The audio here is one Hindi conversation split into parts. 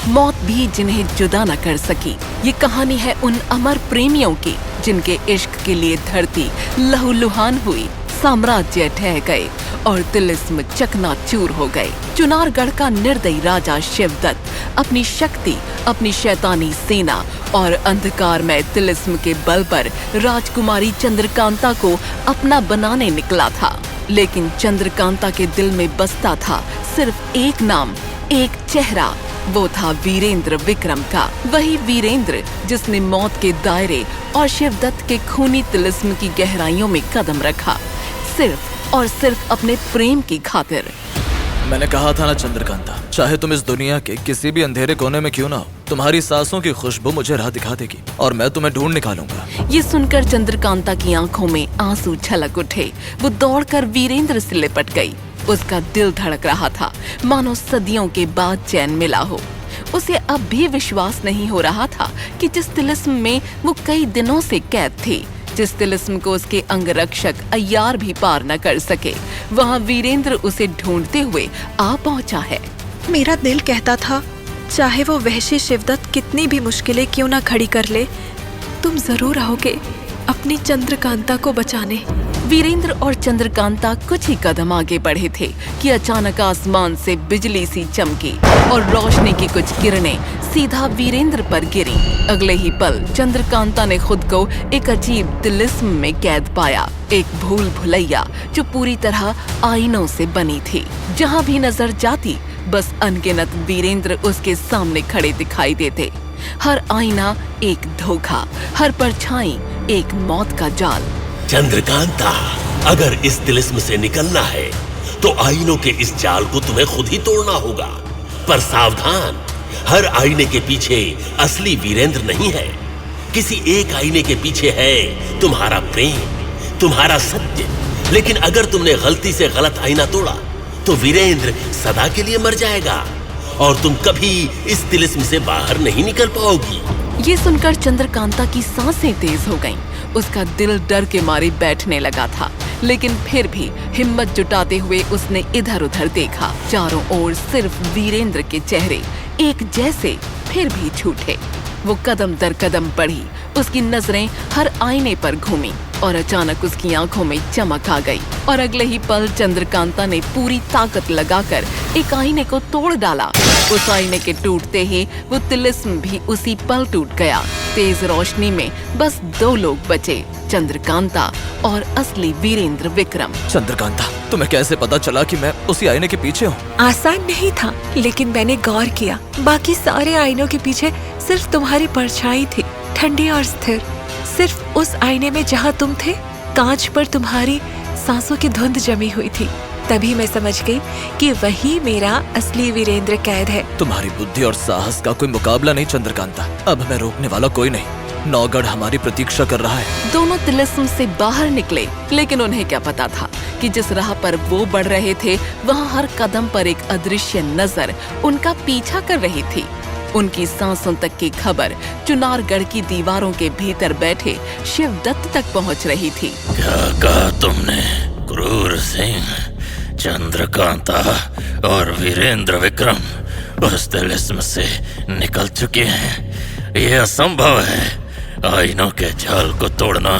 मौत भी जिन्हें जुदा न कर सकी। ये कहानी है उन अमर प्रेमियों की जिनके इश्क के लिए धरती लहूलुहान हुई, साम्राज्य ढह गए और तिलिस्म चकनाचूर हो गए। चुनारगढ़ का निर्दयी राजा शिवदत्त अपनी शक्ति, अपनी शैतानी सेना और अंधकारमय तिलिस्म के बल पर राजकुमारी चंद्रकांता को अपना बनाने निकला था। लेकिन चंद्रकांता के दिल में बसता था सिर्फ एक नाम, एक चेहरा। वो था वीरेंद्र विक्रम का, वही वीरेंद्र जिसने मौत के दायरे और शिवदत्त के खूनी तिलिस्म की गहराइयों में कदम रखा, सिर्फ और सिर्फ अपने प्रेम की खातिर। मैंने कहा था ना चंद्रकांता, चाहे तुम इस दुनिया के किसी भी अंधेरे कोने में क्यों ना हो, तुम्हारी सांसों की खुशबू मुझे राह दिखा देगी और मैं तुम्हें ढूंढ निकालूंगा। ये सुनकर चंद्रकांता की आंखों में आंसू छलक उठे। वो दौड़कर वीरेंद्र से लिपट गई। उसका दिल धड़क रहा था, मानो सदियों के बाद चैन मिला हो। उसे अब भी विश्वास नहीं हो रहा था कि जिस तिलिस्म में वो कई दिनों से कैद थी, जिस तिलिस्म को उसके अंगरक्षक अय्यार भी पार न कर सके, वहाँ वीरेंद्र उसे ढूंढते हुए आ पहुँचा है। मेरा दिल कहता था, चाहे वो वहशी शिवदत्त कितनी भी मुश्किलें क्यों ना खड़ी कर ले, तुम जरूर आओगे अपनी चंद्रकांता को बचाने। वीरेंद्र और चंद्रकांता कुछ ही कदम आगे बढ़े थे कि अचानक आसमान से बिजली सी चमकी और रोशनी की कुछ किरणें सीधा वीरेंद्र पर गिरी। अगले ही पल चंद्रकांता ने खुद को एक अजीब तिलिस्म में कैद पाया, एक भूल भुलैया जो पूरी तरह आईनों से बनी थी। जहाँ भी नजर जाती बस अनगिनत वीरेंद्र उसके सामने खड़े दिखाई देते। हर आईना एक धोखा, हर परछाई एक मौत का जाल। चंद्रकांता, अगर इस तिलिस्म से निकलना है तो आईनों के इस जाल को तुम्हें खुद ही तोड़ना होगा। पर सावधान, हर आईने के पीछे असली वीरेंद्र नहीं है। किसी एक आईने के पीछे है तुम्हारा प्रेम, तुम्हारा सत्य। लेकिन अगर तुमने गलती से गलत आईना तोड़ा तो वीरेंद्र सदा के लिए मर जाएगा और तुम कभी इस तिलिस्म से बाहर नहीं निकल पाओगी। ये सुनकर चंद्रकांता की सांसें तेज हो गईं। उसका दिल डर के मारे बैठने लगा था, लेकिन फिर भी हिम्मत जुटाते हुए उसने इधर उधर देखा। चारों ओर सिर्फ वीरेंद्र के चेहरे, एक जैसे फिर भी झूठे। वो कदम दर कदम बढ़ी, उसकी नजरें हर आईने पर घूमी और अचानक उसकी आंखों में चमक आ गई और अगले ही पल चंद्रकांता ने पूरी ताकत लगाकर एक आईने को तोड़ डाला। उस आईने के टूटते ही वो तिलिस्म भी उसी पल टूट गया। तेज रोशनी में बस दो लोग बचे, चंद्रकांता और असली वीरेंद्र विक्रम। चंद्रकांता, तुम्हें कैसे पता चला कि मैं उसी आईने के पीछे हूँ? आसान नहीं था, लेकिन मैंने गौर किया, बाकी सारे आईनों के पीछे सिर्फ तुम्हारी परछाई थी, ठंडी और स्थिर। सिर्फ उस आईने में जहाँ तुम थे, कांच पर तुम्हारी सांसों की धुंध जमी हुई थी। तभी मैं समझ गई कि वही मेरा असली वीरेंद्र कैद है। तुम्हारी बुद्धि और साहस का कोई मुकाबला नहीं चंद्रकांता। अब मैं रोकने वाला कोई नहीं। नौगढ़ हमारी प्रतीक्षा कर रहा है। दोनों तिलिस्म से बाहर निकले, लेकिन उन्हें क्या पता था कि जिस राह पर वो बढ़ रहे थे, वहाँ हर कदम पर एक अदृश्य नजर उनका पीछा कर रही थी। उनकी सांसों तक की खबर चुनारगढ़ की दीवारों के भीतर बैठे शिवदत्त तक पहुंच रही थी। क्या कहा तुमने क्रूर सिंह? चंद्रकांता और वीरेंद्र विक्रम उस तिलिस्म से निकल चुके हैं? यह असंभव है। आईनों के जाल को तोड़ना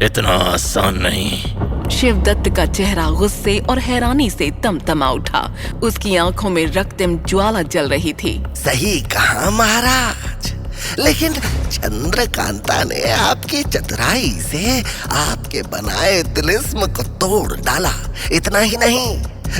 इतना आसान नहीं। शिवदत्त का चेहरा गुस्से और हैरानी से तमतमा उठा। उसकी आंखों में रक्तम ज्वाला जल रही थी। सही कहा महाराज, लेकिन चंद्रकांता ने आपकी चतुराई से आपके बनाए तिलिस्म को तोड़ डाला। इतना ही नहीं,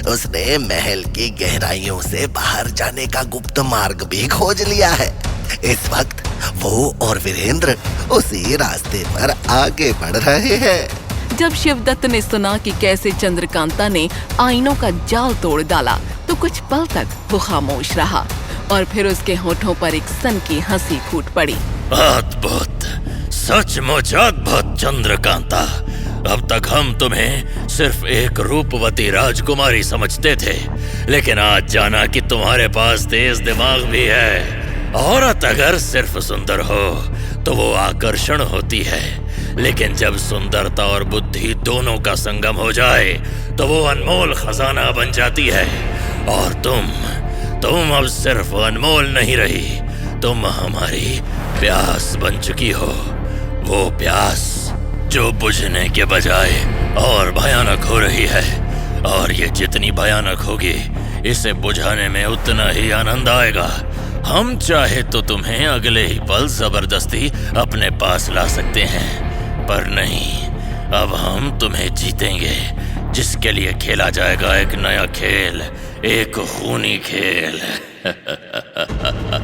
उसने महल की गहराइयों से बाहर जाने का गुप्त मार्ग भी खोज लिया है। इस वक्त वो और वीरेंद्र उसी रास्ते पर आगे बढ़ रहे हैं। जब शिवदत्त ने सुना कि कैसे चंद्रकांता ने आईनों का जाल तोड़ डाला, तो कुछ पल तक वो खामोश रहा और फिर उसके होठों पर एक सन की हंसी फूट पड़ी। अद्भुत, सचमुच अद्भुत चंद्रकांता। अब तक हम तुम्हें सिर्फ एक रूपवती राजकुमारी समझते थे, लेकिन आज जाना कि तुम्हारे पास तेज दिमाग भी है। औरत अगर सिर्फ सुंदर हो तो वो आकर्षण होती है, लेकिन जब सुंदरता और बुद्धि दोनों का संगम हो जाए तो वो अनमोल खजाना बन जाती है। और तुम अब सिर्फ अनमोल नहीं रही, तुम हमारी प्यास बन चुकी हो। वो प्यास जो बुझने के बजाय और भयानक हो रही है, और ये जितनी भयानक होगी इसे बुझाने में उतना ही आनंद आएगा। हम चाहे तो तुम्हें अगले ही पल जबरदस्ती अपने पास ला सकते हैं, पर नहीं, अब हम तुम्हें जीतेंगे, जिसके लिए खेला जाएगा एक नया खेल, एक खूनी खेल।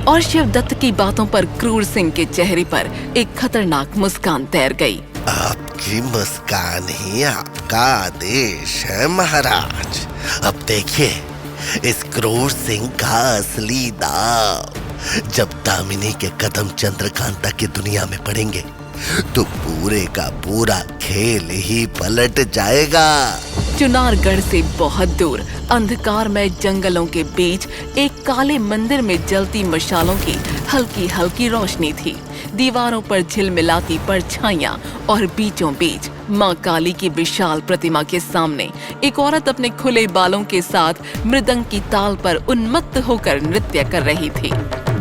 और शिवदत्त की बातों पर क्रूर सिंह के चेहरे पर एक खतरनाक मुस्कान तैर गई। आपकी मुस्कान ही आपका आदेश है महाराज। अब देखिए इस क्रूर सिंह का असली दाव। जब दामिनी के कदम चंद्रकांता की दुनिया में पड़ेंगे तो पूरे का पूरा खेल ही पलट जाएगा। चुनारगढ़ से बहुत दूर अंधकारमय जंगलों के बीच एक काले मंदिर में जलती मशालों की हल्की हल्की रोशनी थी। दीवारों पर झिलमिलाती परछाइयां और बीचों बीच माँ काली की विशाल प्रतिमा के सामने एक औरत अपने खुले बालों के साथ मृदंग की ताल पर उन्मत्त होकर नृत्य कर रही थी।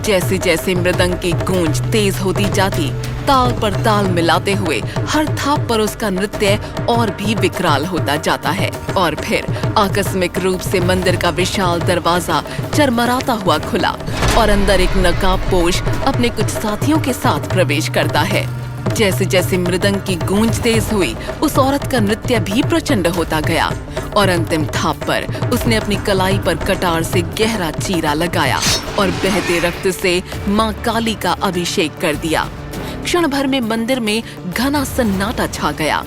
जैसे जैसे मृदंग की गूंज तेज होती जाती, ताल पर ताल मिलाते हुए हर थाप पर उसका नृत्य और भी विकराल होता जाता है। और फिर आकस्मिक रूप से मंदिर का विशाल दरवाजा चरमराता हुआ खुला और अंदर एक नकाबपोश अपने कुछ साथियों के साथ प्रवेश करता है। जैसे जैसे मृदंग की गूंज तेज हुई, उस औरत का नृत्य भी प्रचंड होता गया और अंतिम थाप पर उसने अपनी कलाई पर कटार से गहरा चीरा लगाया और बहते रक्त से माँ काली का अभिषेक कर दिया। क्षण भर में मंदिर में घना सन्नाटा छा गया।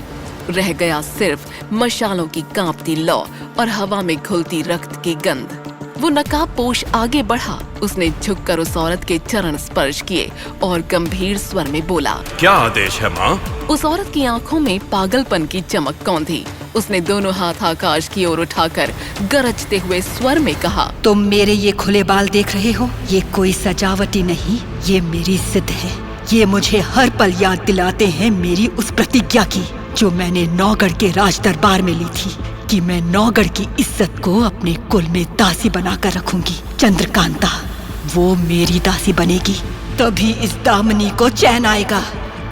रह गया सिर्फ मशालों की कांपती लौ और हवा में घुलती रक्त की गंध। वो नकाबपोश आगे बढ़ा, उसने झुककर उस औरत के चरण स्पर्श किए और गंभीर स्वर में बोला, क्या आदेश है माँ? उस औरत की आंखों में पागलपन की चमक कौंधी। उसने दोनों हाथ आकाश की ओर उठाकर गरजते हुए स्वर में कहा, तुम मेरे ये खुले बाल देख रहे हो? ये कोई सजावटी नहीं, ये मेरी जिद है। ये मुझे हर पल याद दिलाते हैं मेरी उस प्रतिज्ञा की जो मैंने नौगढ़ के राज दरबार में ली थी कि मैं नौगढ़ की इज्जत को अपने कुल में दासी बनाकर रखूंगी। चंद्रकांता वो मेरी दासी बनेगी, तभी इस दामिनी को चैन आएगा।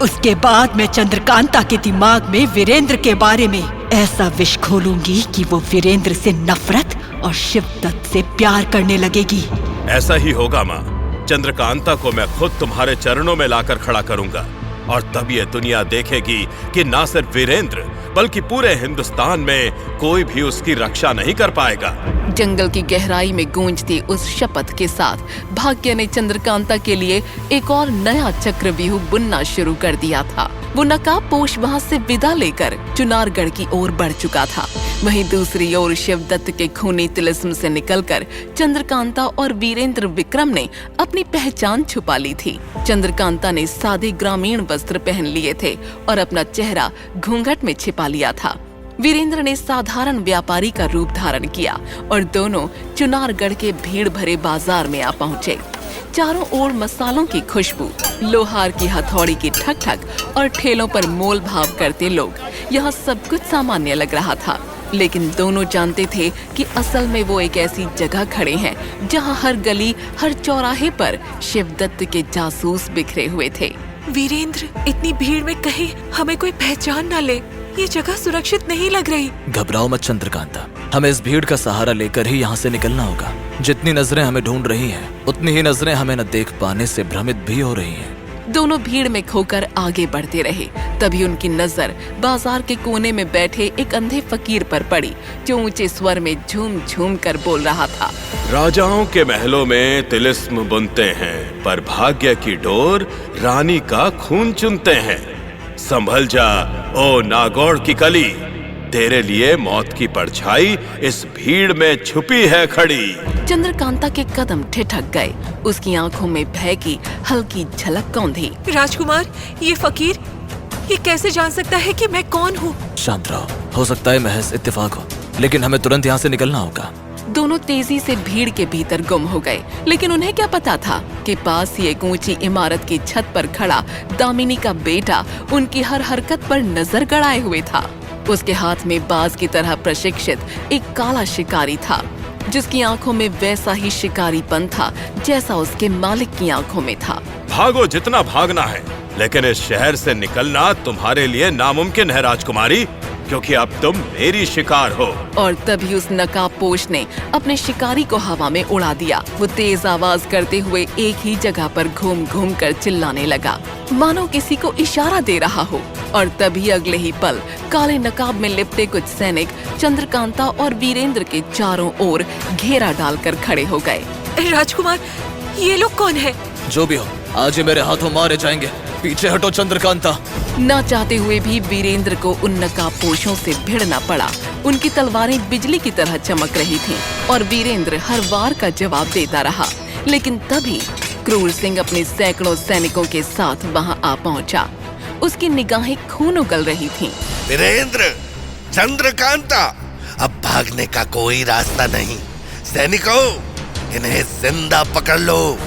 उसके बाद मैं चंद्रकांता के दिमाग में वीरेंद्र के बारे में ऐसा विष घोलूंगी कि वो वीरेंद्र से नफरत और शिवदत्त से प्यार करने लगेगी। ऐसा ही होगा माँ। चंद्रकांता को मैं खुद तुम्हारे चरणों में लाकर खड़ा करूंगा और तब ये दुनिया देखेगी कि ना सिर्फ वीरेंद्र बल्कि पूरे हिंदुस्तान में कोई भी उसकी रक्षा नहीं कर पाएगा। जंगल की गहराई में गूंजती उस शपथ के साथ भाग्य ने चंद्रकांता के लिए एक और नया चक्रव्यूह बुनना शुरू कर दिया था। वो नकाबपोश वहां से विदा लेकर चुनारगढ़ की ओर बढ़ चुका था। वहीं दूसरी ओर शिवदत्त के खूनी तिलिस्म से निकलकर चंद्रकांता और वीरेंद्र विक्रम ने अपनी पहचान छुपा ली थी। चंद्रकांता ने सादे ग्रामीण वस्त्र पहन लिए थे और अपना चेहरा घूंघट में छिपा लिया था। वीरेंद्र ने साधारण व्यापारी का रूप धारण किया और दोनों चुनारगढ़ के भीड़ भरे बाजार में आ पहुंचे। चारों ओर मसालों की खुशबू, लोहार की हथौड़ी की ठक ठक और ठेलों पर मोल भाव करते लोग। यहाँ सब कुछ सामान्य लग रहा था, लेकिन दोनों जानते थे कि असल में वो एक ऐसी जगह खड़े हैं जहाँ हर गली, हर चौराहे पर शिवदत्त के जासूस बिखरे हुए थे। वीरेंद्र, इतनी भीड़ में कहीं हमें कोई पहचान न ले। ये जगह सुरक्षित नहीं लग रही। घबराओ मत चंद्रकांता, हमें इस भीड़ का सहारा लेकर ही यहाँ से निकलना होगा। जितनी नजरें हमें ढूंढ रही हैं, उतनी ही नजरें हमें न देख पाने से भ्रमित भी हो रही हैं। दोनों भीड़ में खोकर आगे बढ़ते रहे। तभी उनकी नजर बाजार के कोने में बैठे एक अंधे फकीर पर पड़ी, जो ऊंचे स्वर में झूम झूम कर बोल रहा था, राजाओं के महलों में तिलिस्म बुनते हैं, पर भाग्य की डोर रानी का खून चुनते हैं। संभल जा ओ नागौर की कली, तेरे लिए मौत की परछाई इस भीड़ में छुपी है खड़ी। चंद्रकांता के कदम ठिठक गए। उसकी आंखों में भय की हल्की झलक कौंधी। राजकुमार, ये फकीर, ये कैसे जान सकता है कि मैं कौन हूँ? शांत रहो, हो सकता है महज इत्तेफाक हो, लेकिन हमें तुरंत यहाँ से निकलना होगा। दोनों तेजी से भीड़ के भीतर गुम हो गए, लेकिन उन्हें क्या पता था कि पास ही एक ऊंची इमारत की छत पर खड़ा दामिनी का बेटा उनकी हर हरकत पर नजर गड़ाए हुए था। उसके हाथ में बाज की तरह प्रशिक्षित एक काला शिकारी था। जिसकी आंखों में वैसा ही शिकारीपन था जैसा उसके मालिक की आंखों में था। भागो जितना भागना है, लेकिन इस शहर से निकलना तुम्हारे लिए नामुमकिन है राजकुमारी, क्योंकि अब तुम मेरी शिकार हो। और तभी उस नकाबपोश ने अपने शिकारी को हवा में उड़ा दिया। वो तेज आवाज करते हुए एक ही जगह पर घूम घूम कर चिल्लाने लगा, मानो किसी को इशारा दे रहा हो। और तभी अगले ही पल काले नकाब में लिपटे कुछ सैनिक चंद्रकांता और वीरेंद्र के चारों ओर घेरा डालकर खड़े हो गए। राजकुमार, ये लोग कौन है? जो भी हो, आज ये मेरे हाथों मारे जाएंगे। पीछे हटो चंद्रकांता। न चाहते हुए भी वीरेंद्र को उन नकाबपोशों से भिड़ना पड़ा। उनकी तलवारें बिजली की तरह चमक रही थीं और वीरेंद्र हर वार का जवाब देता रहा। लेकिन तभी क्रूर सिंह अपने सैकड़ों सैनिकों के साथ वहां आ पहुंचा। उसकी निगाहें खून उगल रही थीं। वीरेंद्र, चंद्रकांता, अब भागने का कोई रास्ता नहीं। सैनिकों, इन्हें जिंदा पकड़ लो।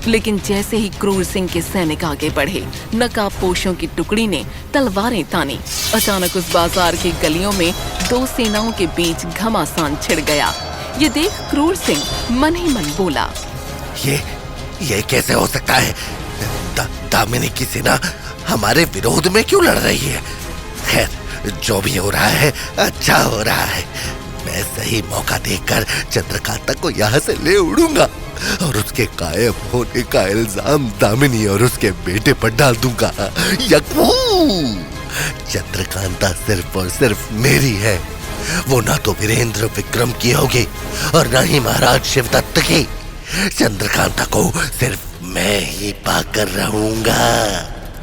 लेकिन जैसे ही क्रूर सिंह के सैनिक आगे बढ़े, नकाबपोशों की टुकड़ी ने तलवारें तानी। अचानक उस बाजार की गलियों में दो सेनाओं के बीच घमासान छिड़ गया। ये देख क्रूर सिंह मन ही मन बोला, ये कैसे हो सकता है? दामिनी की सेना हमारे विरोध में क्यों लड़ रही है? खैर, जो भी हो रहा है अच्छा हो रहा है। मैं सही मौका देखकर चंद्रकांता को यहाँ से ले उड़ूंगा और उसके गायब होने का इल्जाम दामिनी और उसके बेटे पर डाल दूंगा। यकमू! चंद्रकांता सिर्फ और सिर्फ मेरी है। वो ना तो वीरेंद्र विक्रम की होगी और ना ही महाराज शिवदत्त की। चंद्रकांता को सिर्फ मैं ही पाकर रहूंगा।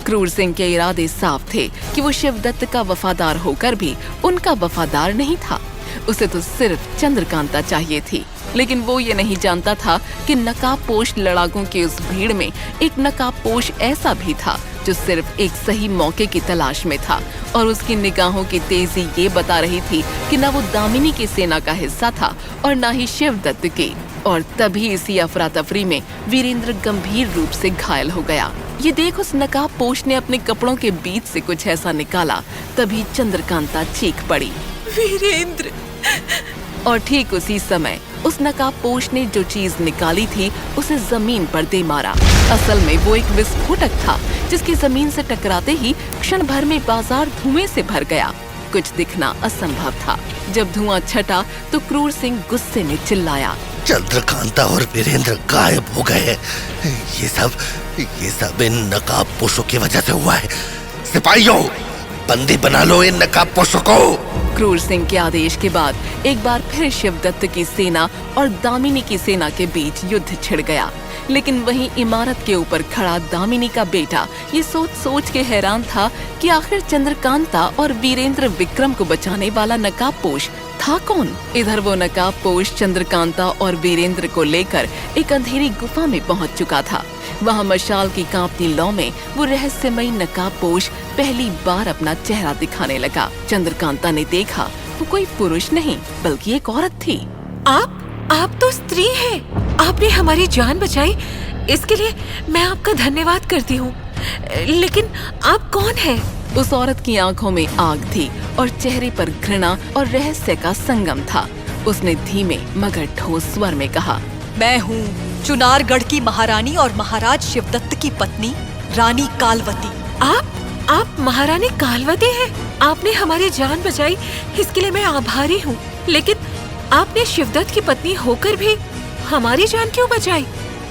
क्रूर सिंह के इरादे साफ थे कि वो शिवदत्त का वफादार होकर भी उनका वफादार नहीं था। उसे तो सिर्फ चंद्रकांता चाहिए थी। लेकिन वो ये नहीं जानता था कि नकाबपोश लड़ाकों की उस भीड़ में एक नकाबपोश ऐसा भी था जो सिर्फ एक सही मौके की तलाश में था। और उसकी निगाहों की तेजी ये बता रही थी कि न वो दामिनी की सेना का हिस्सा था और न ही शिवदत्त की। और तभी इसी अफरा तफरी में वीरेंद्र गंभीर रूप से घायल हो गया। ये देख उस नकाबपोश ने अपने कपड़ों के बीच से कुछ ऐसा निकाला। तभी चंद्रकांता चीख पड़ी, वीरेंद्र! और ठीक उसी समय उस नकाबपोश ने जो चीज निकाली थी उसे जमीन पर दे मारा। असल में वो एक विस्फोटक था जिसकी जमीन से टकराते ही क्षण भर में बाजार धुएं से भर गया। कुछ दिखना असंभव था। जब धुआं छटा तो क्रूर सिंह गुस्से में चिल्लाया, चंद्रकांता और वीरेंद्र गायब हो गए। ये सब इन नकाबपोशों की वजह से हुआ है। सिपाहियों, बंदी बना लो इन नकाबपोशों को। क्रूर सिंह के आदेश के बाद एक बार फिर शिवदत्त की सेना और दामिनी की सेना के बीच युद्ध छिड़ गया। लेकिन वहीं इमारत के ऊपर खड़ा दामिनी का बेटा ये सोच सोच के हैरान था कि आखिर चंद्रकांता और वीरेंद्र विक्रम को बचाने वाला नकाबपोश था कौन। इधर वो नकाबपोश चंद्रकांता और वीरेंद्र को लेकर एक अंधेरी गुफा में पहुंच चुका था। वहां मशाल की कांपती लौ में वो रहस्यमयी नकाबपोश पहली बार अपना चेहरा दिखाने लगा। चंद्रकांता ने देखा वो कोई पुरुष नहीं बल्कि एक औरत थी। आप तो स्त्री हैं। आपने हमारी जान बचाई, इसके लिए मैं आपका धन्यवाद करती हूँ। लेकिन आप कौन हैं? उस औरत की आंखों में आग थी और चेहरे पर घृणा और रहस्य का संगम था। उसने धीमे मगर ठोस स्वर में कहा, मैं हूँ चुनारगढ़ की महारानी और महाराज शिवदत्त की पत्नी रानी कालवती। आप महारानी कालवती हैं? आपने हमारी जान बचाई, इसके लिए मैं आभारी हूँ। लेकिन आपने शिवदत्त की पत्नी होकर भी हमारी जान क्यों बचाई?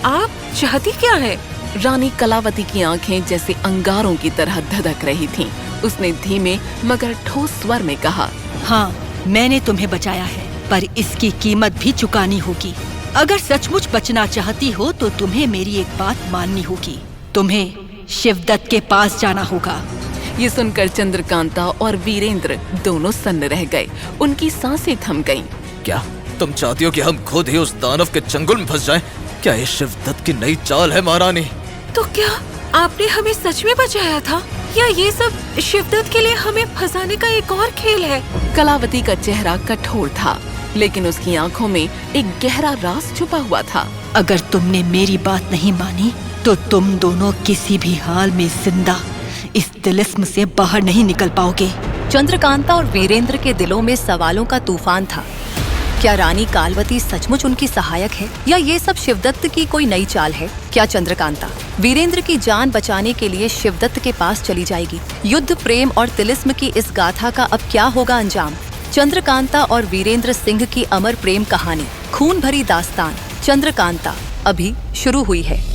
आप चाहती क्या है? रानी कलावती की आंखें जैसे अंगारों की तरह धधक रही थीं। उसने धीमे मगर ठोस स्वर में कहा, हाँ, मैंने तुम्हें बचाया है, पर इसकी कीमत भी चुकानी होगी। अगर सचमुच बचना चाहती हो तो तुम्हें मेरी एक बात माननी होगी। तुम्हें शिवदत्त के पास जाना होगा। ये सुनकर चंद्रकांता और वीरेंद्र दोनों सन्न रह गए। उनकी सांसें थम गईं। क्या तुम चाहती हो कि हम खुद ही उस दानव के चंगुल में फंस जाएं? क्या ये शिवदत्त की नई चाल है महारानी? तो क्या आपने हमें सच में बचाया था, या ये सब शिवदत्त के लिए हमें फंसाने का एक और खेल है? कलावती का चेहरा कठोर था, लेकिन उसकी आंखों में एक गहरा राज छुपा हुआ था। अगर तुमने मेरी बात नहीं मानी तो तुम दोनों किसी भी हाल में जिंदा इस तिलिस्म से बाहर नहीं निकल पाओगे। चंद्रकांता और वीरेंद्र के दिलों में सवालों का तूफान था। क्या रानी कालवती सचमुच उनकी सहायक है या ये सब शिवदत्त की कोई नई चाल है? क्या चंद्रकांता वीरेंद्र की जान बचाने के लिए शिवदत्त के पास चली जाएगी? युद्ध, प्रेम और तिलिस्म की इस गाथा का अब क्या होगा अंजाम? चंद्रकांता और वीरेंद्र सिंह की अमर प्रेम कहानी, खून भरी दास्तान चंद्रकांता अभी शुरू हुई है।